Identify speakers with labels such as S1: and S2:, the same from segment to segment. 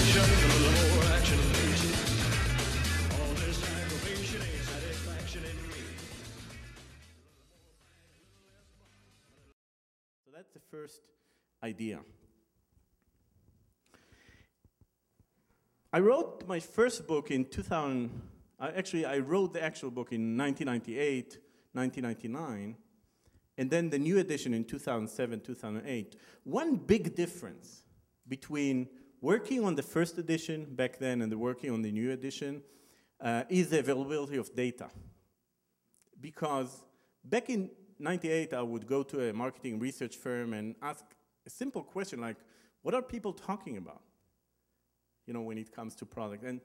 S1: aggravation, a little more action, please. All this aggravation ain't satisfaction in me.
S2: So that's the first idea. I wrote my first book in 2000. I wrote the actual book in 1998, 1999, and then the new edition in 2007, 2008. One big difference between working on the first edition back then and the working on the new edition is the availability of data. Because back in 98, I would go to a marketing research firm and ask a simple question like, what are people talking about? You know, when it comes to product. And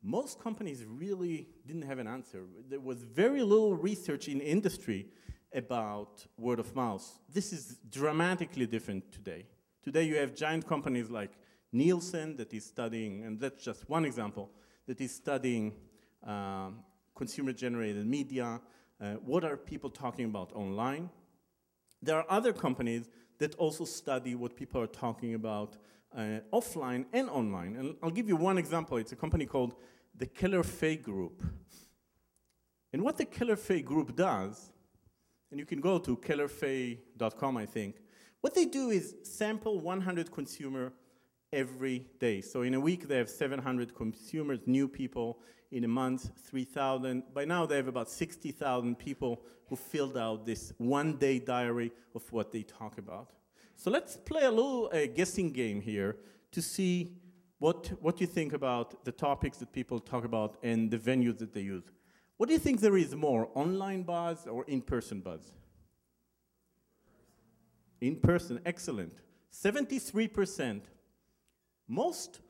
S2: most companies really didn't have an answer. There was very little research in industry about word of mouth. This is dramatically different today. Today you have giant companies like Nielsen that is studying, and that's just one example, that is studying consumer-generated media. What are people talking about online? There are other companies that also study what people are talking about offline and online. And I'll give you one example. It's a company called the Keller Fay Group. And what the Keller Fay Group does, and you can go to kellerfay.com, I think, what they do is sample 100 consumers every day. So in a week, they have 700 consumers, new people. In a month, 3,000. By now, they have about 60,000 people who filled out this one-day diary of what they talk about. So let's play a little guessing game here to see what you think about the topics that people talk about and the venues that they use. What do you think there is more, online buzz or in-person buzz? In-person, excellent. 73%. Most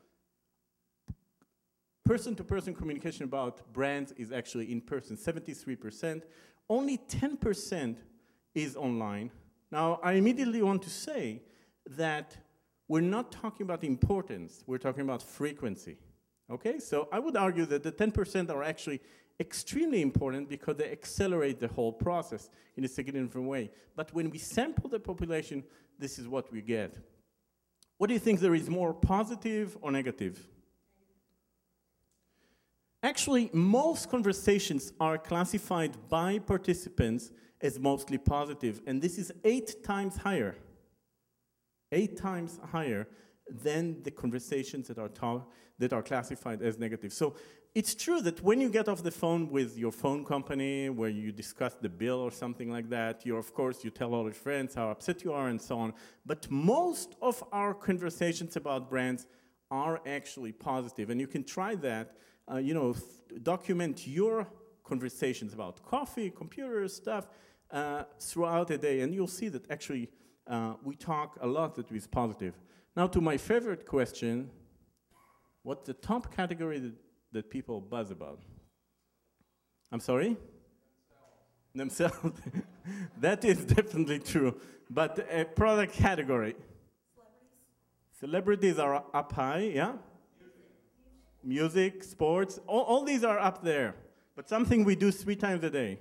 S2: person-to-person communication about brands is actually in person, 73%. Only 10% is online. Now, I immediately want to say that we're not talking about importance, we're talking about frequency, okay? So I would argue that the 10% are actually extremely important because they accelerate the whole process in a significant way. But when we sample the population, this is what we get. What do you think there is more, positive or negative? Actually, most conversations are classified by participants as mostly positive, and this is 8 times higher. 8 times higher than the conversations that are classified as negative. So it's true that when you get off the phone with your phone company, where you discuss the bill or something like that, of course, you tell all your friends how upset you are and so on. But most of our conversations about brands are actually positive, and you can try that. Document your conversations about coffee, computers, stuff throughout the day, and you'll see that actually we talk a lot that is positive. Now to my favorite question, what's the top category that people buzz about? I'm sorry? Themselves. That is definitely true. But a product category. Celebrities are up high, yeah? Music, sports, all these are up there. But something we do 3 times a day.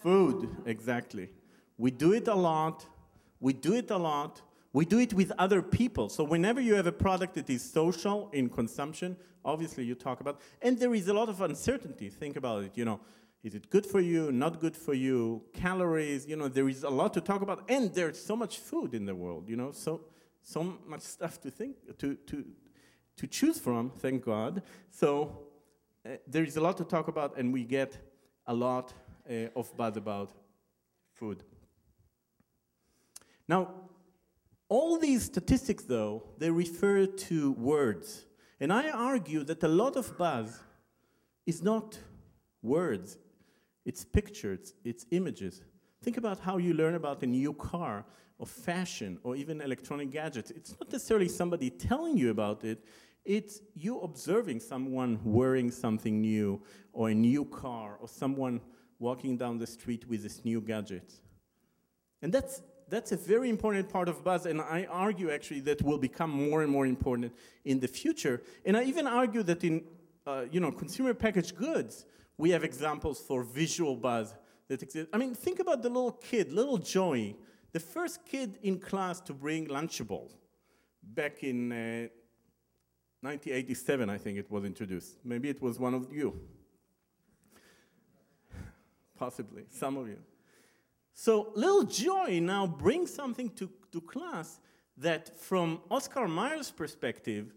S2: Food, exactly. We do it a lot. We do it a lot. We do it with other people. So whenever you have a product that is social in consumption, obviously you talk about, and there is a lot of uncertainty. Think about it, is it good for you, not good for you, calories, there is a lot to talk about, and there's so much food in the world, so much stuff to think, to choose from, thank God. So there is a lot to talk about, and we get a lot of buzz about food. Now, all these statistics, though, they refer to words. And I argue that a lot of buzz is not words. It's pictures, it's images. Think about how you learn about a new car, or fashion, or even electronic gadgets. It's not necessarily somebody telling you about it. It's you observing someone wearing something new, or a new car, or someone walking down the street with this new gadget. And that's a very important part of buzz, and I argue actually that will become more and more important in the future. And I even argue that in consumer packaged goods, we have examples for visual buzz that exist. I mean, think about the little kid, little Joey, the first kid in class to bring Lunchable back in 1987, I think it was introduced. Maybe it was one of you. Possibly, some of you. So Little Joy now brings something to class that from Oscar Mayer's perspective,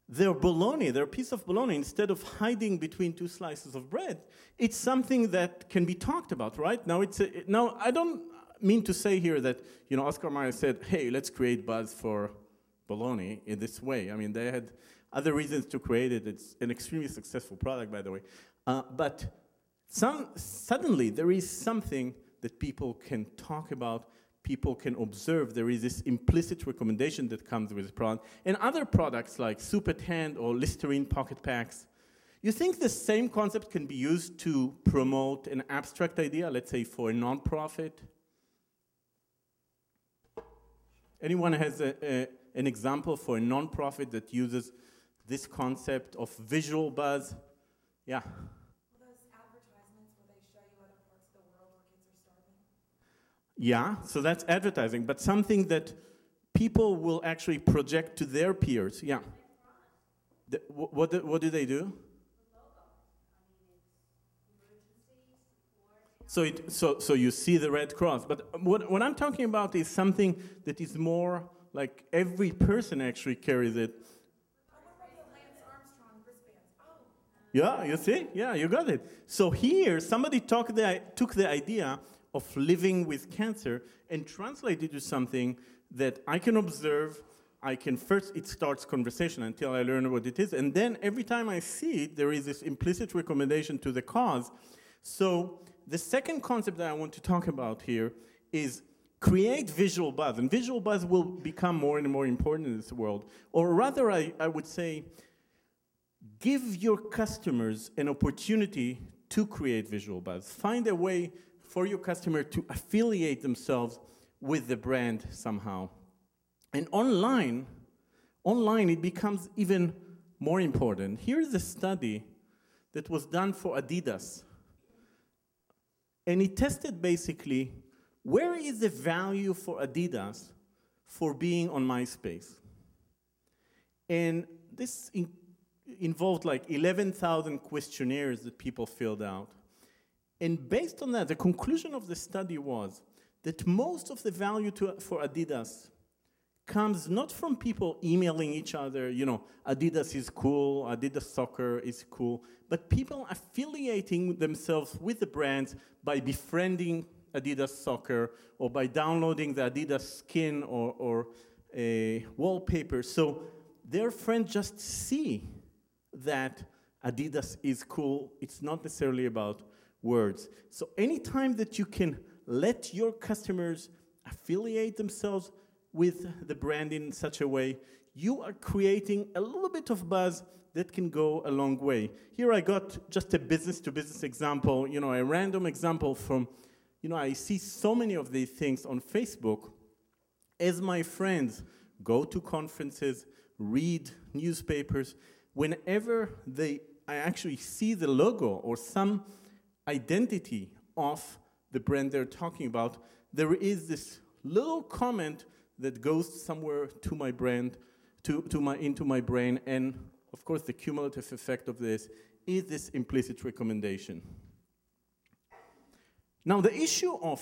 S2: their bologna, their piece of bologna, instead of hiding between two slices of bread, it's something that can be talked about, right? Now, now I don't mean to say here that, Oscar Mayer said, hey, let's create buzz for bologna in this way. I mean, they had other reasons to create it. It's an extremely successful product, by the way. But suddenly, there is something that people can talk about, people can observe. There is this implicit recommendation that comes with the product. And other products like Soup at Hand or Listerine pocket packs, you think the same concept can be used to promote an abstract idea, let's say for a nonprofit? Anyone has an example for a nonprofit that uses this concept of visual buzz? Yeah. Yeah, so that's advertising, but something that people will actually project to their peers. Yeah. What do they do? So you see the Red Cross, but what I'm talking about is something that is more like every person actually carries it. Yeah, you see? Yeah, you got it. So here, somebody took the idea of living with cancer and translate it to something that I can observe. First, it starts conversation until I learn what it is. And then every time I see it, there is this implicit recommendation to the cause. So the second concept that I want to talk about here is create visual buzz. And visual buzz will become more and more important in this world. Or rather, I would say, give your customers an opportunity to create visual buzz. Find a way for your customer to affiliate themselves with the brand somehow. And online it becomes even more important. Here's a study that was done for Adidas. And it tested basically, where is the value for Adidas for being on MySpace? And this involved like 11,000 questionnaires that people filled out. And based on that, the conclusion of the study was that most of the value for Adidas comes not from people emailing each other, Adidas is cool, Adidas soccer is cool, but people affiliating themselves with the brands by befriending Adidas soccer or by downloading the Adidas skin or a wallpaper. So their friends just see that Adidas is cool. It's not necessarily about words. So anytime that you can let your customers affiliate themselves with the brand in such a way, you are creating a little bit of buzz that can go a long way. Here I got just a business-to-business example, a random example from, I see so many of these things on Facebook. As my friends go to conferences, read newspapers, whenever I actually see the logo or some identity of the brand they're talking about, there is this little comment that goes somewhere to my brand, into my brain, and of course the cumulative effect of this is this implicit recommendation. Now the issue of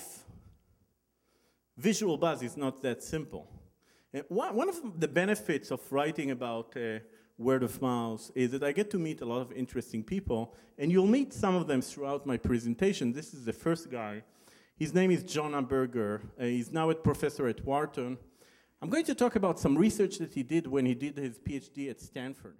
S2: visual buzz is not that simple. One of the benefits of writing about word of mouth is that I get to meet a lot of interesting people, and you'll meet some of them throughout my presentation. This is the first guy. His name is Jonah Berger. He's now a professor at Wharton. I'm going to talk about some research that he did when he did his PhD at Stanford.